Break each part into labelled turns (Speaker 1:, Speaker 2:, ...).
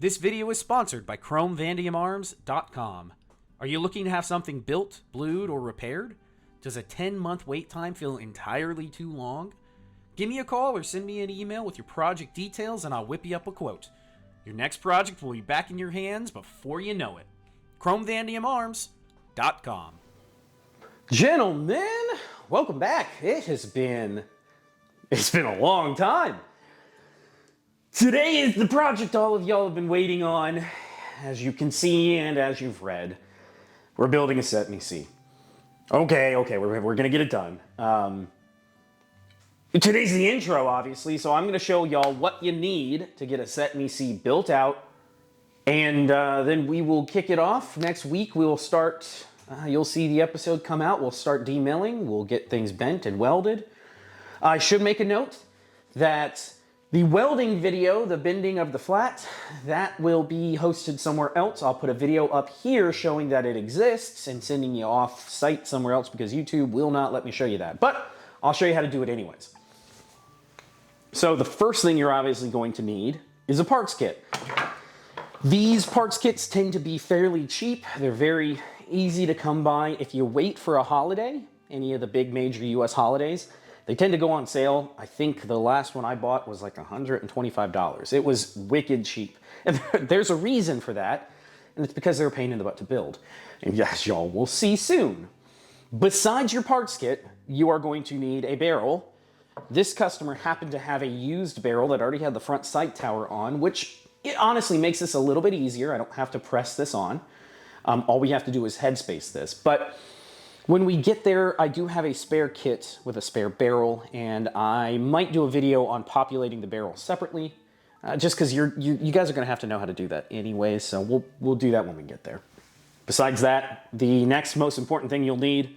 Speaker 1: This video is sponsored by ChromeVandiumArms.com. Are you looking to have something built, blued, or repaired? Does a 10-month wait time feel entirely too long? Give me a call or send me an email with your project details and I'll whip you up a quote. Your next project will be back in your hands before you know it. ChromeVandiumArms.com.
Speaker 2: Gentlemen, welcome back. It's been a long time. Today is the project all of y'all have been waiting on. As you can see and as you've read, we're building a Set Me See. Okay, we're gonna get it done. Today's the intro, obviously, so I'm gonna show y'all what you need to get a Set Me See built out, and then we will kick it off. Next week we will start. You'll see the episode come out. We'll start demilling. We'll get things bent and welded. I should make a note that the welding video, the bending of the flat, that will be hosted somewhere else. I'll put a video up here showing that it exists and sending you off site somewhere else because YouTube will not let me show you that. But I'll show you how to do it anyways. So the first thing you're obviously going to need is a parts kit. These parts kits tend to be fairly cheap. They're very easy to come by. If you wait for a holiday, any of the big major US holidays, they tend to go on sale. I think the last one I bought was like $125. It was wicked cheap. And there's a reason for that, and it's because they're a pain in the butt to build. And yes, y'all will see soon. Besides your parts kit, you are going to need a barrel. This customer happened to have a used barrel that already had the front sight tower on, which it honestly makes this a little bit easier. I don't have to press this on. All we have to do is headspace this. But when we get there, I do have a spare kit with a spare barrel, and I might do a video on populating the barrel separately, just because you guys are going to have to know how to do that anyway, so we'll do that when we get there. Besides that, the next most important thing you'll need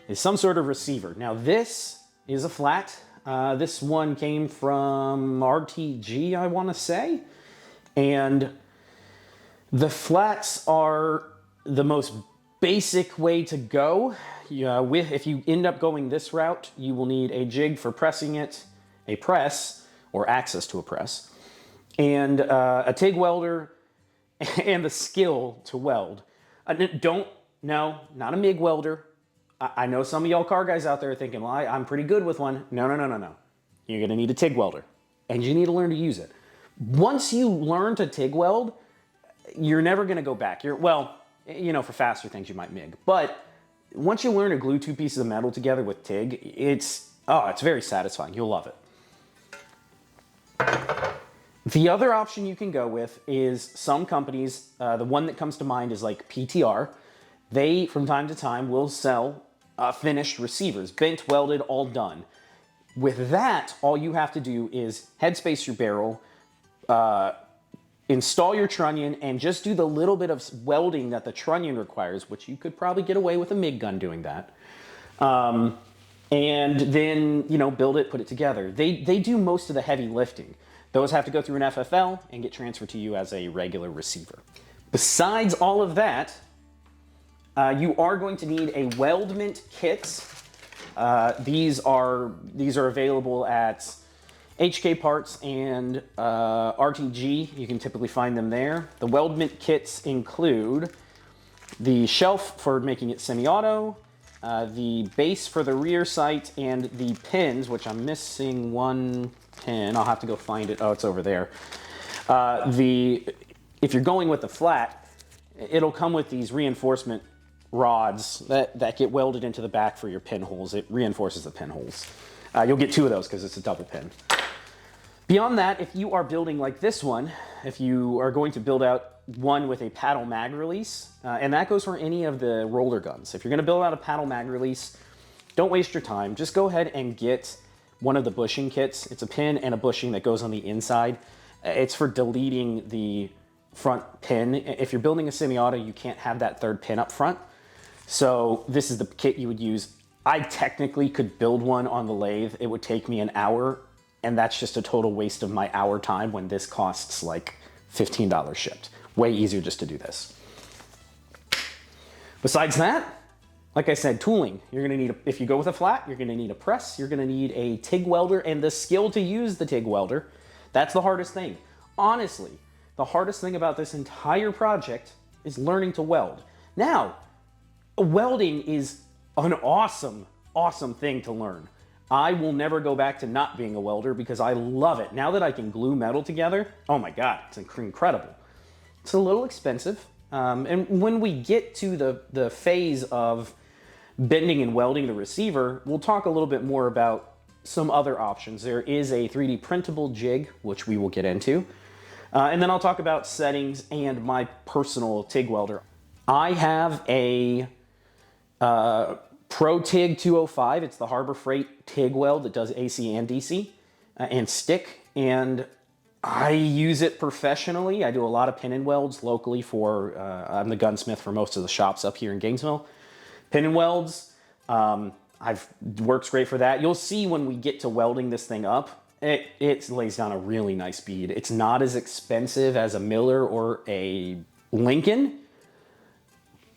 Speaker 2: is some sort of receiver. Now this is a flat. This one came from RTG, I want to say, and the flats are the most basic way to go. If you end up going this route, you will need a jig for pressing it, a press, or access to a press, and a TIG welder, and the skill to weld. No, not a MIG welder. I know some of y'all car guys out there are thinking, well, I'm pretty good with one. No. You're gonna need a TIG welder, and you need to learn to use it. Once you learn to TIG weld, you're never gonna go back. For faster things you might MIG, but once you learn to glue two pieces of metal together with TIG, it's very satisfying. You'll love it. The other option you can go with is some companies, the one that comes to mind is like PTR. They, from time to time, will sell finished receivers, bent, welded, all done. With that, all you have to do is headspace your barrel, install your trunnion, and just do the little bit of welding that the trunnion requires, which you could probably get away with a MIG gun doing that. And then, build it, put it together. They do most of the heavy lifting. Those have to go through an FFL and get transferred to you as a regular receiver. Besides all of that, you are going to need a weldment kit. These are available at HK Parts and RTG. You can typically find them there. The weldment kits include the shelf for making it semi-auto, the base for the rear sight, and the pins, which I'm missing one pin. I'll have to go find it. Oh, it's over there. If you're going with the flat, it'll come with these reinforcement rods that get welded into the back for your pinholes. It reinforces the pinholes. You'll get two of those because it's a double pin. Beyond that, if you are building like this one, if you are going to build out one with a paddle mag release, and that goes for any of the roller guns. If you're going to build out a paddle mag release, don't waste your time. Just go ahead and get one of the bushing kits. It's a pin and a bushing that goes on the inside. It's for deleting the front pin. If you're building a semi-auto, you can't have that third pin up front. So this is the kit you would use. I technically could build one on the lathe. It would take me an hour, and that's just a total waste of my hour time when this costs like $15 shipped. Way easier just to do this. Besides that, like I said, tooling. You're gonna need, if you go with a flat, you're gonna need a press, you're gonna need a TIG welder, and the skill to use the TIG welder. That's the hardest thing. Honestly, the hardest thing about this entire project is learning to weld. Now, welding is an awesome, awesome thing to learn. I will never go back to not being a welder because I love it. Now that I can glue metal together, oh my God, it's incredible. It's a little expensive. And when we get to the phase of bending and welding the receiver, we'll talk a little bit more about some other options. There is a 3D printable jig, which we will get into. And then I'll talk about settings and my personal TIG welder. I have a Pro TIG 205. It's the Harbor Freight TIG weld that does AC and DC and stick. And I use it professionally. I do a lot of pin and welds locally for, I'm the gunsmith for most of the shops up here in Gainesville. Pin and welds, works great for that. You'll see when we get to welding this thing up, it lays down a really nice bead. It's not as expensive as a Miller or a Lincoln,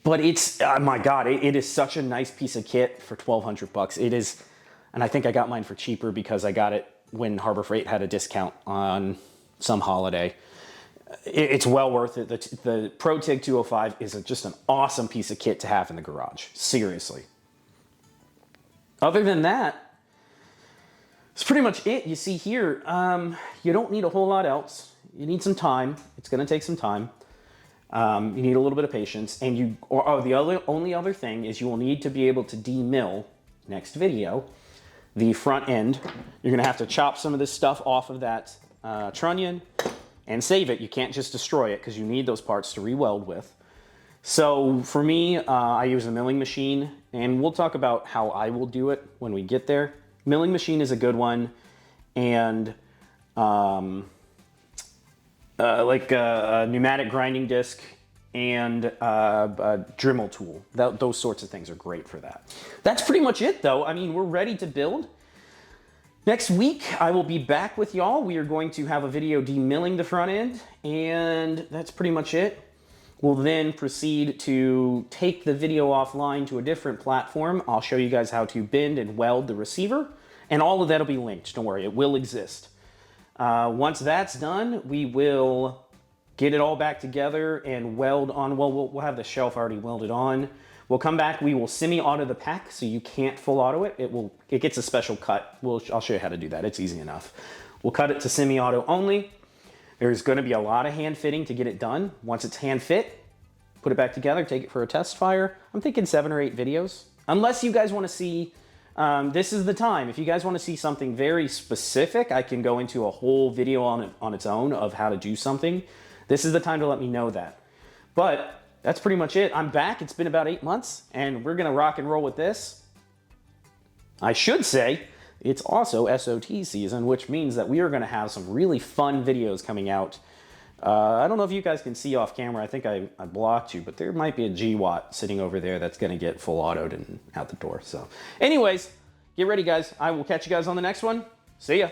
Speaker 2: but it's, oh my God, it is such a nice piece of kit for $1,200. It is, and I think I got mine for cheaper because I got it when Harbor Freight had a discount on some holiday. It's well worth it. The Pro TIG 205 is just an awesome piece of kit to have in the garage. Seriously. Other than that, it's pretty much it. You see here, you don't need a whole lot else. You need some time. It's going to take some time. You need a little bit of patience. And the only other thing is you will need to be able to demill, next video, the front end. You're going to have to chop some of this stuff off of that trunnion and save it. You can't just destroy it because you need those parts to re-weld with. So for me, I use a milling machine, and we'll talk about how I will do it when we get there. Milling machine is a good one, and like a pneumatic grinding disc and a Dremel tool. Those sorts of things are great for that. That's pretty much it though. I mean, we're ready to build. Next week, I will be back with y'all. We are going to have a video demilling the front end, and that's pretty much it. We'll then proceed to take the video offline to a different platform. I'll show you guys how to bend and weld the receiver, and all of that will be linked. Don't worry, it will exist. Once that's done, we will get it all back together and weld on. Well, we'll have the shelf already welded on. We'll come back, we will semi-auto the pack so you can't full auto it. It gets a special cut. I'll show you how to do that. It's easy enough. We'll cut it to semi-auto only. There's going to be a lot of hand fitting to get it done. Once it's hand fit, put it back together, take it for a test fire. I'm thinking 7 or 8 videos. Unless you guys want to see, this is the time. If you guys want to see something very specific, I can go into a whole video on its own of how to do something. This is the time to let me know that. But that's pretty much it. I'm back. It's been about 8 months, and we're going to rock and roll with this. I should say it's also SOT season, which means that we are going to have some really fun videos coming out. I don't know if you guys can see off camera. I think I blocked you, but there might be a GWatt sitting over there that's going to get full autoed and out the door. So anyways, get ready, guys. I will catch you guys on the next one. See ya.